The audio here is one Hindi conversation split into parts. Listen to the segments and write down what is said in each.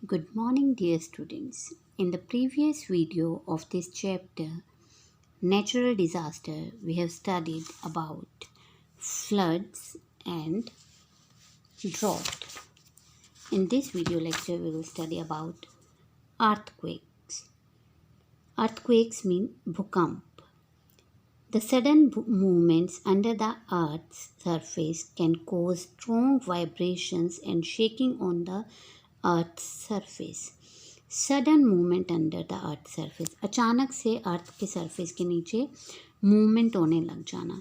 Good morning, dear students. In the previous video of this chapter, Natural Disaster, we have studied about floods and drought. In this video lecture, we will study about earthquakes. Earthquakes mean bhukamp. The sudden movements under the earth's surface can cause strong vibrations and shaking on the earth's surface. Sudden movement under the earth surface, अचानक से अर्थ के सरफेस के नीचे मूवमेंट होने लग जाना,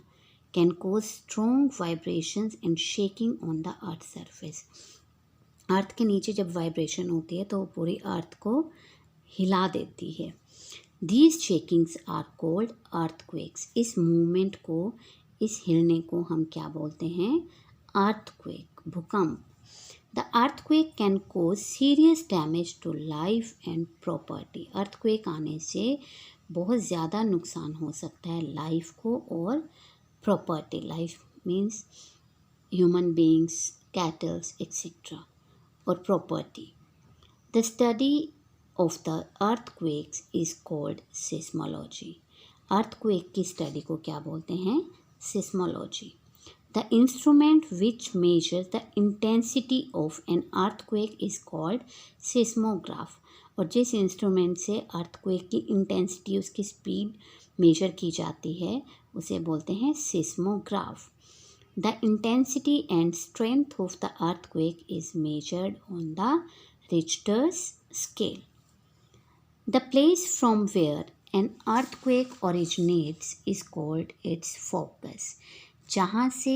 can cause strong vibrations and shaking on the earth surface. Earth के नीचे जब वाइब्रेशन होती है तो वो पूरी अर्थ को हिला देती है। These shakings are called earthquakes. इस मूवमेंट को, इस हिलने को हम क्या बोलते हैं? अर्थक्वेक, भूकंप। The earthquake can cause serious damage to life and property. earthquake आने से बहुत ज़्यादा नुकसान हो सकता है लाइफ को और property. Life means human beings, cattles etcetera, और property. The study of the earthquakes is called seismology. earthquake की स्टडी को क्या बोलते हैं? seismology. The instrument which measures the intensity of an earthquake is called seismograph. और जिस इंस्ट्रूमेंट से अर्थक्वेक की इंटेंसिटी, उसकी स्पीड मेजर की जाती है, उसे बोलते हैं seismograph. The intensity and strength of the earthquake is measured on the Richter's scale. The place from where an earthquake originates is called its focus. जहाँ से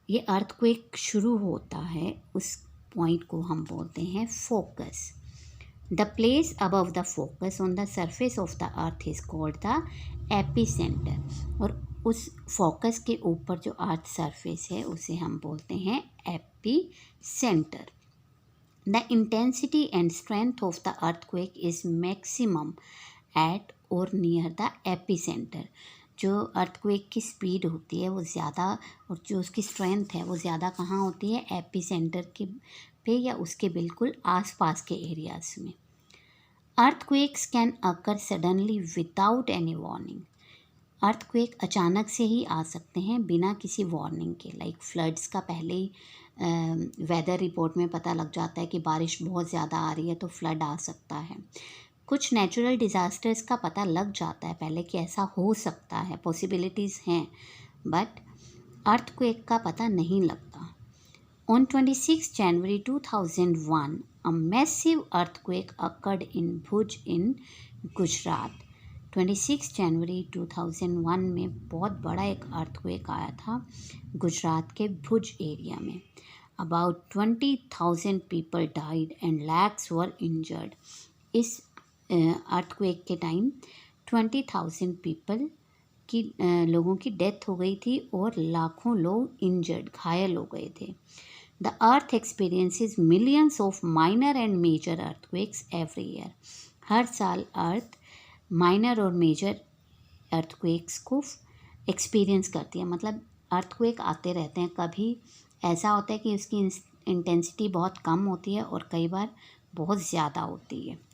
ये अर्थक्वेक शुरू होता है उस पॉइंट को हम बोलते हैं focus. The place above the focus on the surface of the earth is called the epicentre. और उस फोकस के ऊपर जो अर्थ सरफेस है उसे हम बोलते हैं epicentre. The intensity and strength of the earthquake is maximum at or near the epicentre. जो अर्थक्वेक की स्पीड होती है वो ज़्यादा, और जो उसकी स्ट्रेंथ है वो ज़्यादा कहाँ होती है? एपिसेंटर के पे या उसके बिल्कुल आसपास के एरियाज में। Earthquakes can occur suddenly without any warning. Earthquake अचानक से ही आ सकते हैं बिना किसी वार्निंग के। लाइक फ्लड्स का पहले ही वेदर रिपोर्ट में पता लग जाता है कि बारिश बहुत ज़्यादा आ रही है तो फ्लड आ सकता है। कुछ नेचुरल डिज़ास्टर्स का पता लग जाता है पहले कि ऐसा हो सकता है, पॉसिबिलिटीज़ हैं, बट अर्थक्वेक का पता नहीं लगता। On 26 January 2001 a massive earthquake occurred in Bhuj in Gujarat. 26 जनवरी 2001 में बहुत बड़ा एक अर्थक्वेक आया था गुजरात के भुज एरिया में। About 20,000 people died and lakhs were injured. इस अर्थक्वेक के टाइम 20,000 पीपल की लोगों की डेथ हो गई थी और लाखों लोग इंजर्ड, घायल हो गए थे। The earth experiences millions of minor and major earthquakes every year. हर साल अर्थ माइनर और मेजर अर्थक्वेक्स को एक्सपीरियंस करती है। मतलब अर्थक्वेक आते रहते हैं। कभी ऐसा होता है कि उसकी इंटेंसिटी बहुत कम होती है और कई बार बहुत ज़्यादा होती है।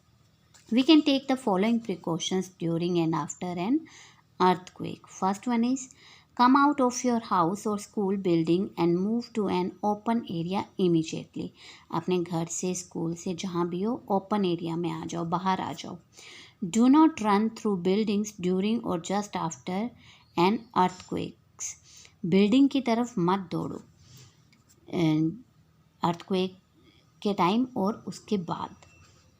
We can take the following precautions during and after an earthquake. First one is come out of your house or school building and move to an open area immediately. अपने घर से, स्कूल से, जहाँ भी हो, ओपन एरिया में आ जाओ, बाहर आ जाओ। Do not run through buildings during or just after an earthquake. Building की तरफ मत दौड़ो अर्थक्वेक के टाइम और उसके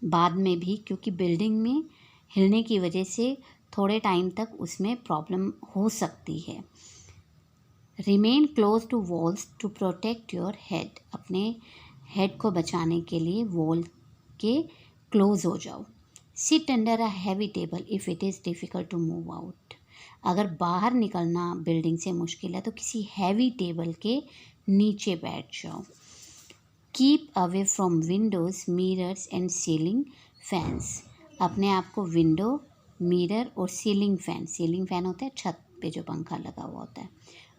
बाद में भी, क्योंकि बिल्डिंग में हिलने की वजह से थोड़े टाइम तक उसमें प्रॉब्लम हो सकती है। Remain close to walls to protect your head. अपने हेड को बचाने के लिए वॉल के क्लोज हो जाओ। Sit under a heavy table if it is difficult to move out. अगर बाहर निकलना बिल्डिंग से मुश्किल है तो किसी हैवी टेबल के नीचे बैठ जाओ। Keep away from Windows, mirrors and ceiling fans. अपने आप को विंडो, मिरर और सीलिंग फैन होता है छत पे जो पंखा लगा हुआ होता है,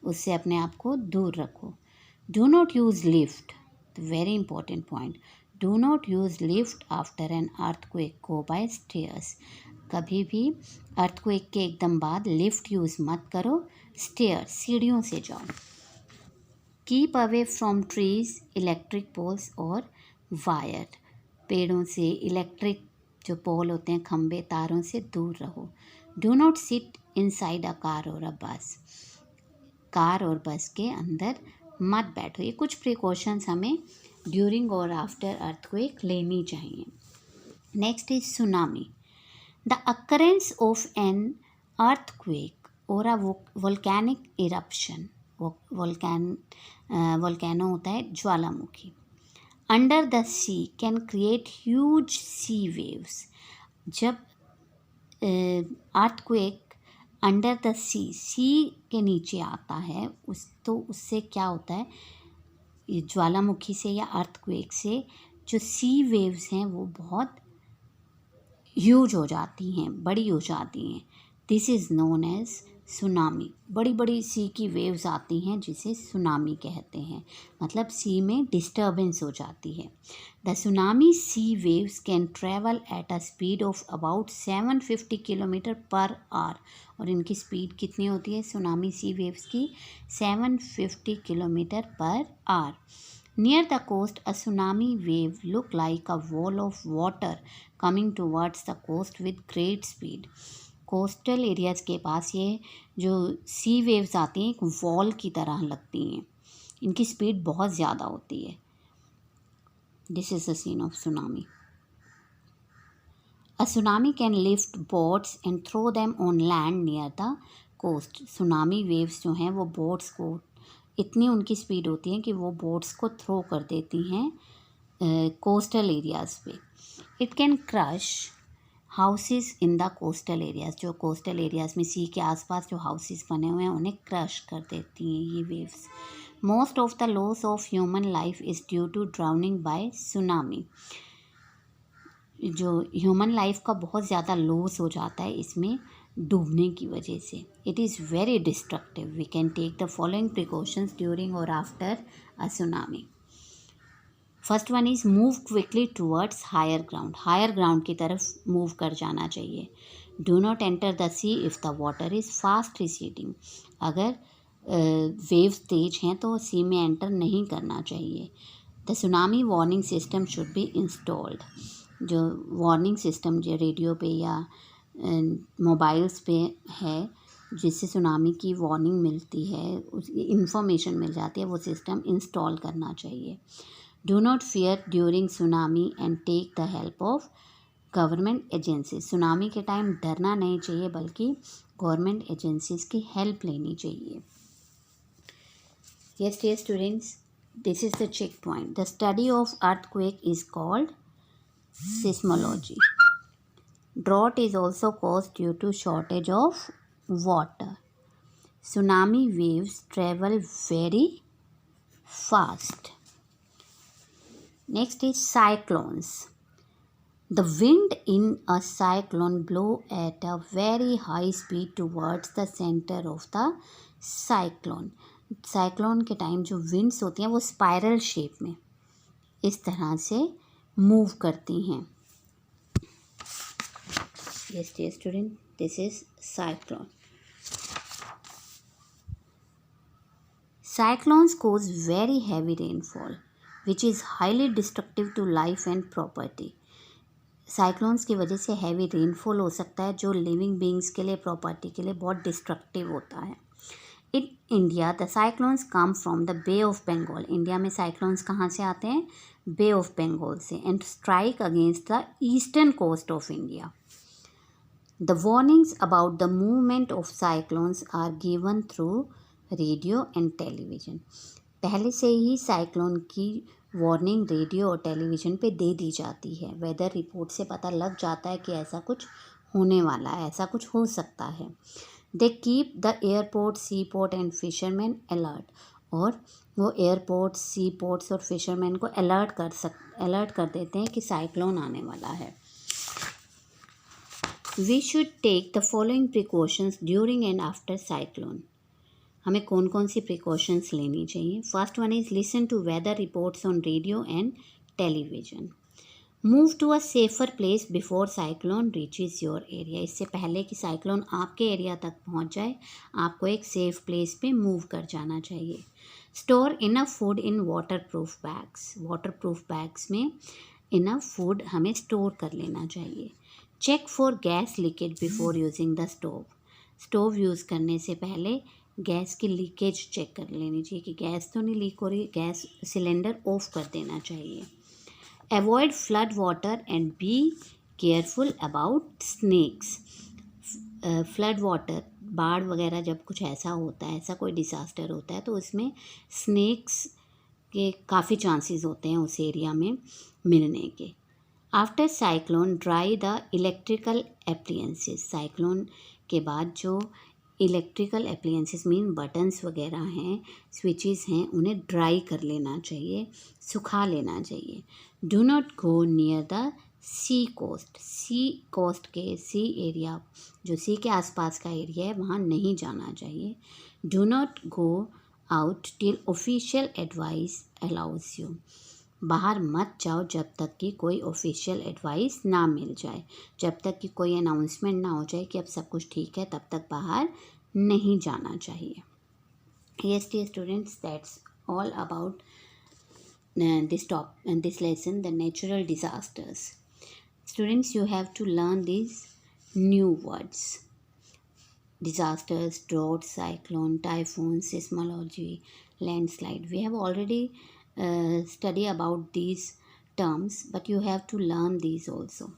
उससे अपने आप को दूर रखो। Do not use lift, very important point. Do not use lift after an earthquake, go by stairs. कभी भी अर्थक्वेक के एकदम बाद लिफ्ट यूज़ मत करो, स्टेयर सीढ़ियों से जाओ। Keep away from trees, electric poles और वायर, पेड़ों से, इलेक्ट्रिक जो पोल होते हैं, खंबे, तारों से दूर रहो। Do not sit inside a car और अ बस, कार और बस के अंदर मत बैठो। ये कुछ प्रिकॉशंस हमें ड्यूरिंग और आफ्टर अर्थक्वेक लेनी चाहिए। Next is tsunami. The occurrence of an earthquake और अ वोल्केनिक इरप्शन, वोल्केनो होता है ज्वालामुखी, under the sea can create huge sea waves. जब अर्थक्वेक अंडर द सी के नीचे आता है उससे क्या होता है, ये ज्वालामुखी से या अर्थक्वेक से जो सी वेव्स हैं वो बहुत ह्यूज हो जाती हैं, बड़ी हो जाती हैं। This is known as tsunami. बड़ी बड़ी सी की वेव्स आती हैं जिसे सुनामी कहते हैं, मतलब सी में डिस्टर्बेंस हो जाती है। The tsunami sea waves can travel at a speed of about 750 kilometre per hour. और इनकी स्पीड कितनी होती है सुनामी सी वेव्स की? 750 kilometre per our. Near the coast, a tsunami wave looked like a wall of water coming towards the coast with great speed. Coastal areas के पास ये जो सी वेव्स आती हैं एक वॉल की तरह लगती हैं, इनकी स्पीड बहुत ज़्यादा होती है। This is the scene of tsunami. A tsunami can lift boats and throw them on land near the coast. Tsunami waves जो हैं वो बोट्स को, इतनी उनकी स्पीड होती है कि वो बोट्स को थ्रो कर देती हैं कोस्टल एरियाज़ पे। It can crush houses in the coastal areas, जो कोस्टल एरियाज़ में सी के आसपास जो हाउसेस बने हुए हैं उन्हें क्रश कर देती हैं ये waves. Most of the loss of human life is due to drowning by tsunami. जो ह्यूमन लाइफ का बहुत ज़्यादा लॉस हो जाता है इसमें डूबने की वजह से। It is very destructive. We can take the following precautions during और after a tsunami. First one is move quickly towards higher ground. Higher ground की तरफ मूव कर जाना चाहिए। Do not enter the sea if the water is fast receding. अगर वेव्स तेज हैं तो सी में एंटर नहीं करना चाहिए। The tsunami warning system should be installed. जो वार्निंग सिस्टम जो रेडियो पे या मोबाइल्स पे है जिससे सुनामी की वार्निंग मिलती है, उस इंफॉर्मेशन मिल जाती है, वो सिस्टम इंस्टॉल करना चाहिए। Do not fear during tsunami and take the help of government agencies. Tsunami के टाइम डरना नहीं चाहिए बल्कि गवर्नमेंट एजेंसीज की हेल्प लेनी चाहिए। Yes, dear students, this is the checkpoint. The study of earthquake is called seismology. Drought is also caused due to shortage of water. Tsunami waves travel very fast. Next is cyclones. The wind in a cyclone blow at a very high speed towards the center of the cyclone. Cyclone के टाइम जो विंड्स होती हैं वो स्पाइरल शेप में इस तरह से मूव करती हैं। Yes dear student, this is cyclone. Cyclones cause very heavy rainfall which is highly destructive to life and property. Cyclones की वजह से हैवी रेनफॉल हो सकता है जो लिविंग बींग्स के लिए, प्रॉपर्टी के लिए बहुत डिस्ट्रक्टिव होता है। In India the cyclones come from the Bay of Bengal. India में साइक्लोन्स कहाँ से आते हैं? बे ऑफ बंगाल से। And strike against the eastern coast of India. The warnings about the movement of cyclones are given through radio and television. पहले से ही साइक्लोन की वार्निंग रेडियो और टेलीविज़न पे दे दी जाती है। वेदर रिपोर्ट से पता लग जाता है कि ऐसा कुछ होने वाला है, ऐसा कुछ हो सकता है। They keep the airport, sea port and fisherman alert. और वो एयरपोर्ट, सी पोर्ट्स और फिशरमैन को अलर्ट कर देते हैं कि साइक्लोन आने वाला है। We should take the following precautions during and after cyclone. हमें कौन कौन सी प्रिकॉशंस लेनी चाहिए? First one is listen to weather reports on radio and television. Move to a safer place before cyclone reaches your area. इससे पहले कि साइक्लोन आपके एरिया तक पहुंच जाए, आपको एक सेफ़ प्लेस पे मूव कर जाना चाहिए. Store enough food in waterproof bags. Waterproof bags में इनफ फूड हमें स्टोर कर लेना चाहिए. Check for gas leakage before using the stove. Stove use करने से पहले गैस की लीकेज चेक कर लेनी चाहिए कि गैस तो नहीं लीक हो रही. गैस सिलेंडर ऑफ कर देना चाहिए. Avoid flood water and be careful about snakes. Flood water, बाढ़ वगैरह जब कुछ ऐसा होता है, ऐसा कोई डिज़ास्टर होता है तो उसमें स्नेक्स के काफ़ी चांसेस होते हैं उस एरिया में मिलने के. After cyclone dry the electrical appliances. Cyclone के बाद जो इलेक्ट्रिकल एप्लियंसेस मीन बटन्स वगैरह हैं, स्विचेस हैं, उन्हें ड्राई कर लेना चाहिए, सुखा लेना चाहिए. Do not go near the sea coast. Sea coast के सी एरिया, जो सी के आसपास का एरिया है, वहाँ नहीं जाना चाहिए. Do not go out till official advice allows you. बाहर मत जाओ जब तक कि कोई ऑफिशियल एडवाइस ना मिल जाए. जब तक कि कोई अनाउंसमेंट ना हो जाए कि अब सब कुछ ठीक है, तब तक बाहर नहीं जाना चाहिए. Yes, dear students, that's all about this lesson, the natural disasters. Students, you have to learn these new words: disasters, drought, cyclone, typhoon, seismology, landslide. We have already studied about these terms, but you have to learn these also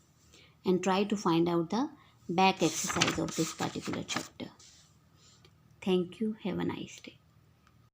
and try to find out the back exercise of this particular chapter. Thank you. Have a nice day.